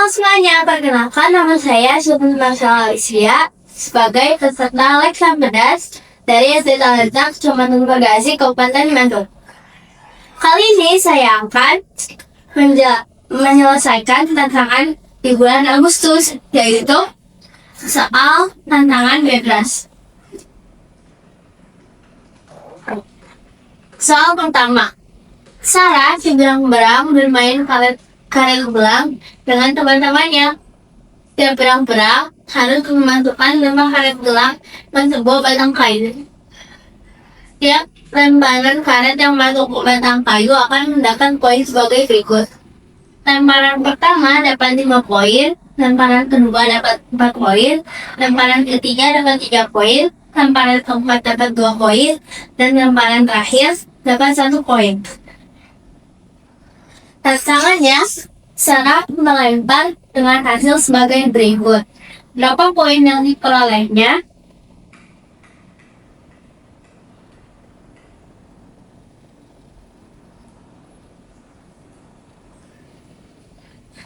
semuanya, perkenalkan nama saya Sultan Marsala Alisya sebagai peserta Leksa Pedas dari SD Talenta Kecamatan Bagasi, Kabupaten Bandung. Kali ini saya akan menyelesaikan tantangan di bulan Agustus, yaitu soal tantangan bebas. Soal pertama, Sarah si berang-berang bermain karet belang dengan teman-temannya. Tiap berang-berang harus memasukkan 5 karet belang ke sebuah batang kayu. Tiap lemparan karet yang masuk ke batang kayu akan mendapat poin sebagai berikut. Lemparan pertama dapat 5 poin, lemparan kedua dapat 4 poin, lemparan ketiga dapat 3 poin, lemparan keempat dapat 2 poin, dan lemparan terakhir dapat 1 poin. Tantangannya, Sarah melempar dengan hasil sebagai berikut. Berapa poin yang diperolehnya?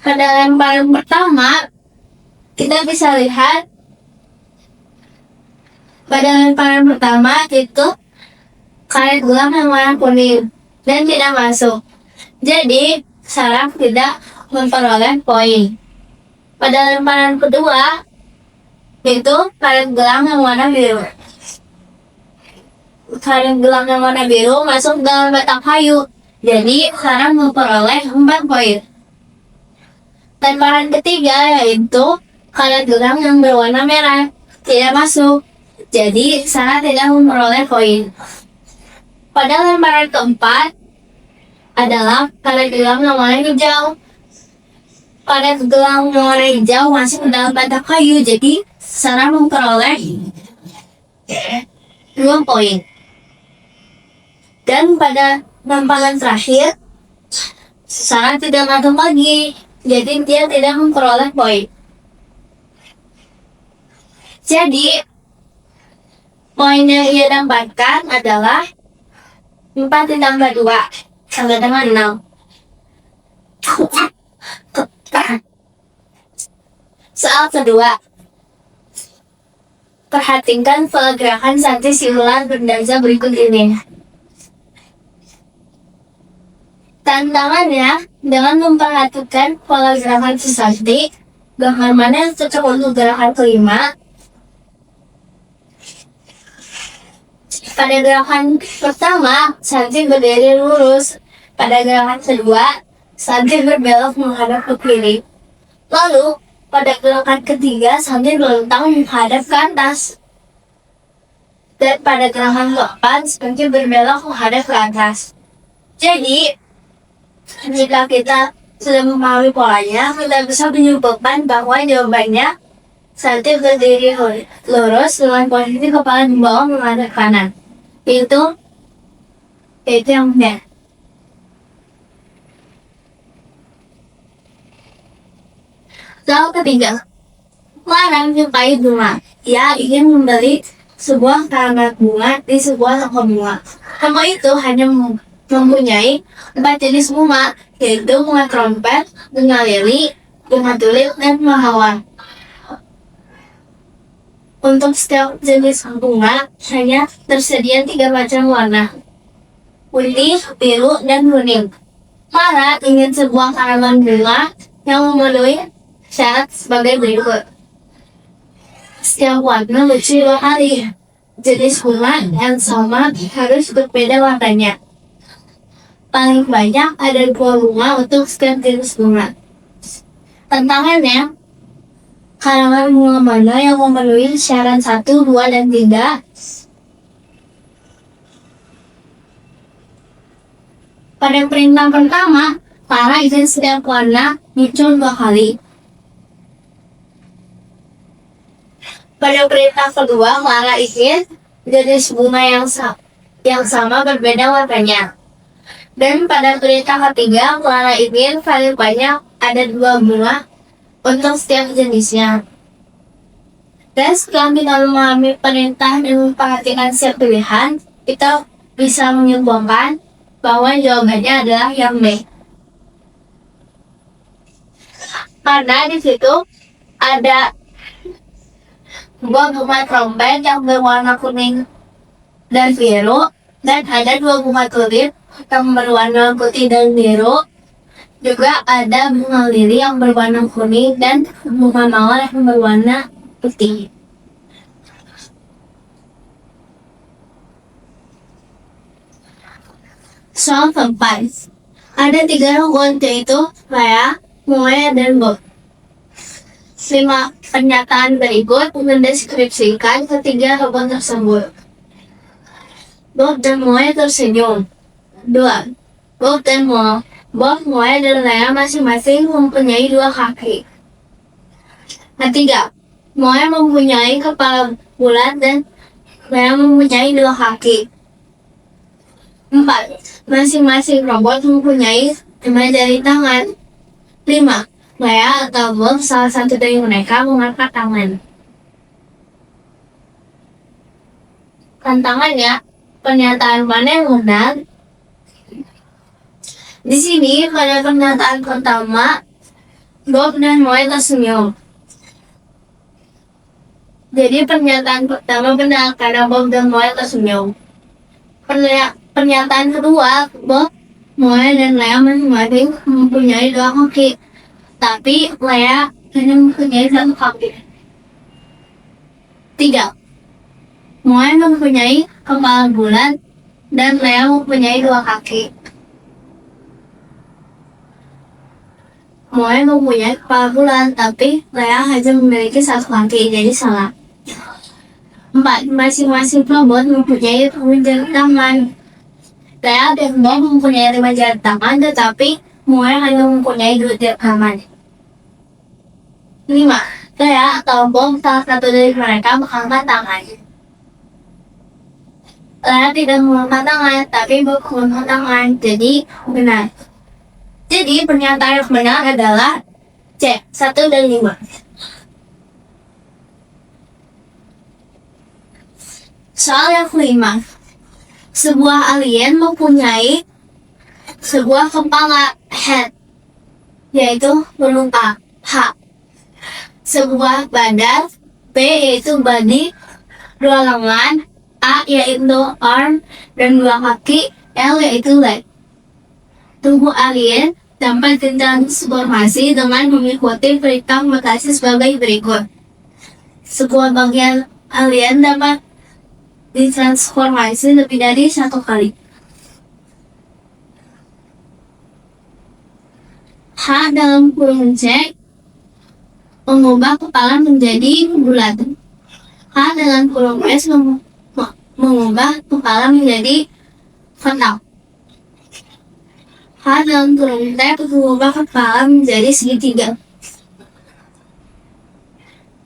Pada lemparan pertama, kita bisa lihat pada lemparan pertama itu karet belang yang warna kuning dan tidak masuk. Jadi, Sarah tidak memperoleh poin. Pada lemparan kedua, itu karet belang yang warna biru. Karet belang yang warna biru masuk dalam batang kayu. Jadi, Sarah memperoleh 4 poin. Lemparan ketiga yaitu karet belang yang berwarna merah, tidak masuk. Jadi, Sarah tidak memperoleh poin. Pada lemparan keempat adalah karet belang yang warna hijau. Karet belang yang warna hijau masuk ke dalam batang kayu, jadi Sarah memperoleh 2 poin. Dan pada lemparan terakhir, Sarah tidak masuk lagi, jadi dia tidak memperoleh poin. Jadi, poin yang ia dapatkan adalah 4 ditambah 2 sama dengan 6. Soal kedua. Perhatikan pola gerakan Santi si ular berdansa berikut ini. Tantangannya, dengan memperhatikan pola gerakan si Santi, gambar mana yang cocok untuk gerakan kelima. Pada gerakan pertama, Santi berdiri lurus. Pada gerakan kedua, Santi berbelok menghadap ke kiri. Lalu, pada gerakan ketiga, Santi melentang menghadap ke atas. Dan pada gerakan keempat, Santi berbelok menghadap ke atas. Jadi, jika kita sudah memahami polanya, kita bisa menyimpulkan bahwa jawabannya Santi berdiri lurus dengan posisi kepala di bawah menghadap kanan. Itu yang benar. Soal ketiga, Clara menyukai bunga. Ia ingin membeli sebuah karung bunga di sebuah toko bunga. Toko itu hanya mempunyai 4 jenis bunga, yaitu bunga trompet, bunga lili, bunga tulip, dan bunga mawar. Untuk setiap jenis bunga hanya tersedia 3 macam warna, putih, biru, dan kuning. Clara ingin sebuah karung bunga yang memenuhi syarat sebagai berikut. Setiap warna lucu 2 kali. Jenis bunga yang sama harus berbeda warnanya. Paling banyak ada 2 bunga untuk setiap jenis bunga. Tantangannya, karangan bunga mana yang memenuhi syarat 1, 2, dan 3? Pada perintah pertama, Clara ingin setiap warna muncul 2 kali. Pada perintah kedua, Clara ingin jenis bunga yang sama berbeda warnanya. Dan pada perintah ketiga, Clara ingin paling banyak ada 2 bunga untuk setiap jenisnya. Dan setelah kita memahami perintah dan memperhatikan setiap pilihan, kita bisa menyimpulkan bahwa jawabannya adalah yang B. Karena di situ ada dua bunga trompet yang berwarna kuning dan biru, dan ada dua bunga tulip yang berwarna putih dan biru. Juga ada bunga lili yang berwarna kuning dan bunga mawar yang berwarna putih. Soal keempat, ada 3 rukun, yaitu Maya, Moe, dan Bob. 5 pernyataan berikut mendeskripsikan ketiga rukun tersebut. Bob dan Moe tersenyum. 2. Bob, Moe, dan Lea masing-masing mempunyai 2 kaki. 3. Moe mempunyai kepala bulat dan Lea mempunyai 2 kaki. 4. Masing-masing robot mempunyai 5 jari tangan. 5. Lea atau Bob, salah satu dari mereka, mengangkat tangan. Tantangannya, pernyataan mana yang benar? Di sini pada pernyataan pertama, Bob dan Moe tersenyum. Jadi pernyataan pertama benar karena Bob dan Moe tersenyum. Pernyataan kedua, Bob, Moe, dan Lea masing-masing mempunyai 2 kaki, tapi Lea hanya mempunyai 1 kaki. 3. Moe mempunyai kepala bulat dan Lea mempunyai 2 kaki. Moe mempunyai kepala bulat, tapi Lea hanya memiliki 1 kaki, jadi salah. 4. Masing-masing robot mempunyai 5 jari tangan. Lea dan Bob mempunyai 5 jari tangan, tetapi Moe hanya mempunyai 2 jari tangan. 5. Lea atau Bob, salah satu dari mereka, mengangkat tangan. Lea tidak mengangkat tangan, tapi Bob mengangkat tangan, jadi benar. Jadi pernyataan yang benar adalah C, 1 dan 5. Soal yang kelima, sebuah alien mempunyai sebuah kepala head, yaitu berupa H, sebuah badan B, yaitu body, 2 lengan, A, yaitu arm, dan 2 kaki, L, yaitu leg. Tubuh alien dapat ditransformasi dengan mengikuti perintah mutasi sebagai berikut. Sebuah bagian alien dapat ditransformasi lebih dari 1 kali. H dalam kurung C mengubah kepala menjadi bulat. H dalam kurung S mengubah kepala menjadi kotak. H dalam kurung T mengubah kepala menjadi segitiga.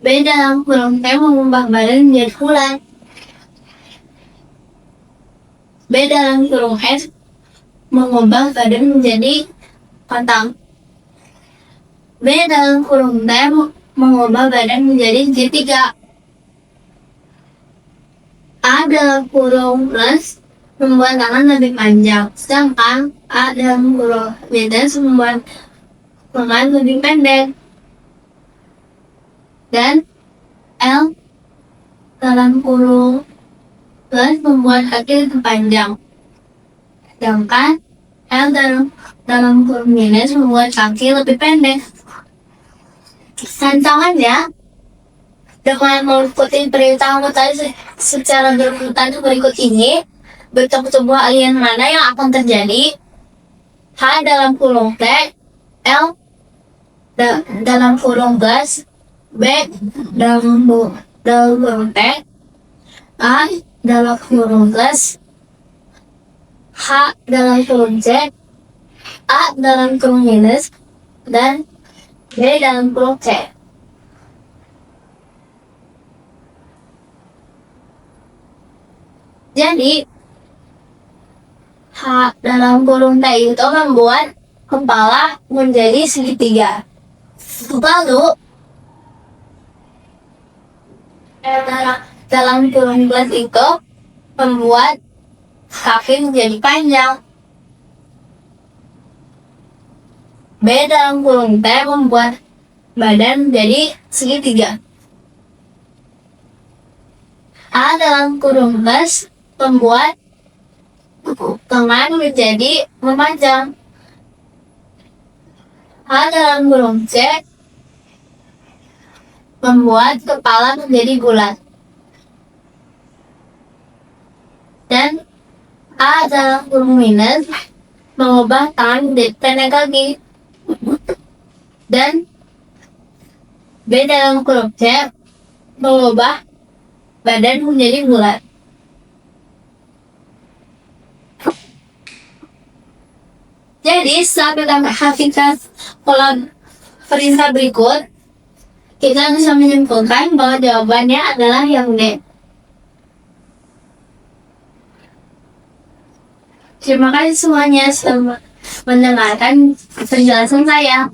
B dalam kurung T mengubah badan menjadi bulat. B dalam kurung S mengubah badan menjadi kotak. B dalam kurung T mengubah badan menjadi segitiga. A dalam kurung plus membuat tangan lebih panjang, sedangkan A dalam kurung minus membuat lengan lebih pendek, dan L dalam kurung plus membuat kaki lebih panjang, sedangkan L dalam kurung minus membuat kaki lebih pendek. Tantangannya, dengan mengikuti perintah mutasi secara berurutan berikut ini, bentuk sebuah alien mana yang akan terjadi? H dalam kurung T, L dalam kurung plus, B dalam kurung T, A dalam kurung plus, H dalam kurung C, A dalam kurung minus, dan B dalam kurung C. Jadi H dalam kurung T itu membuat kepala menjadi segitiga. Lalu dalam kurung plus itu membuat kaki menjadi panjang. B dalam kurung T membuat badan menjadi segitiga. A dalam kurung plus membuat tangan menjadi memanjang. A dalam kurung C membuat kepala menjadi bulat. Dan A dalam kurung minus mengubah tangan menjadi pendek lagi. Dan B dalam kurung C mengubah badan menjadi bulat. Jadi setelah kita memperhatikan pola perintah berikut, kita bisa menyimpulkan bahwa jawabannya adalah yang D. Terima kasih semuanya sudah mendengarkan penjelasan saya.